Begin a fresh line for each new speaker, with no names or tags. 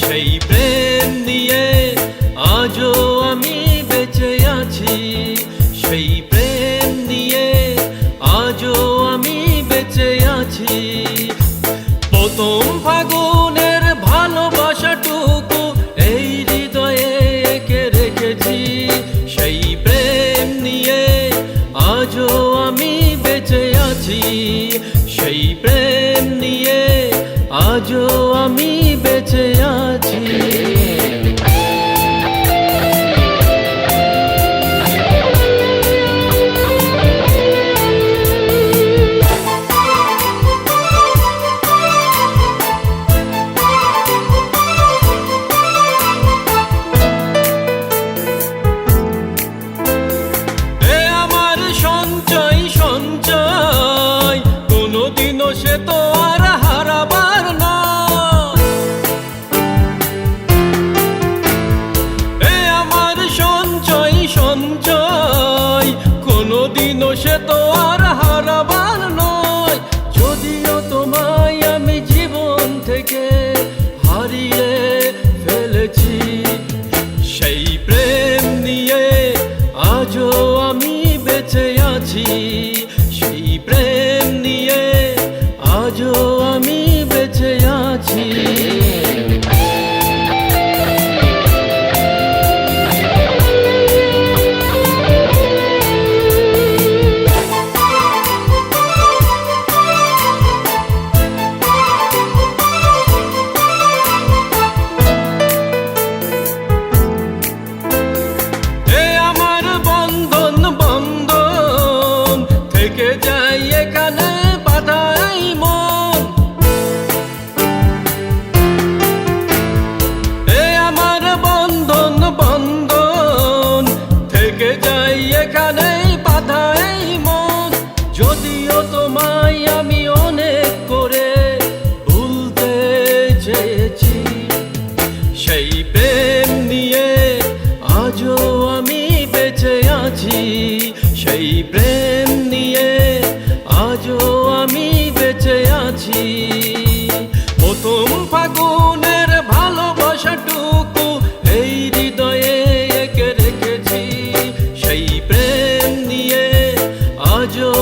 সেই প্রেম নিয়ে আজও আমি বেঁচে আছি, সেই প্রেম নিয়ে আজও আমি বেঁচে আছি। প্রথম ফাগুনের ভালোবাসাটুকু এই হৃদয়ে এঁকে রেখেছি, সেই প্রেম নিয়ে আজও আমি বেঁচে আছি, সেই প্রেম নিয়ে আজও আমি বেঁচে আছি। সে তো আর হারাবার নয়, এ আমার সঞ্চয় সঞ্চয়, কোনোদিনও সে তো আর হারাবার নয়। যদিও তোমায় আমি জীবন থেকে হারিয়ে ফেলেছি, সেই প্রেম নিয়ে আজও আমি বেঁচে আছি, সেই প্রেম নিয়ে আজও আমি বেঁচে আছি। এ আমার বন্ধন বন্ধন থেকে যাই এখানে বাধাই মন, এ আমার বন্ধন বন্ধন থেকে যাই এখানে বাধাই মন। যদিও তোমায় আমি অনেক করে ভুলতে চেয়েছি, সেই প্রেম নিয়ে আজও আমি বেঁচে আছি, সেই প্রেম নিয়ে আজও আমি বেঁচে আছি। প্রথম ফাগুনের ভালোবাসাটুকু এই হৃদয়ে এঁকে রেখেছি, সেই প্রেম নিয়ে আজও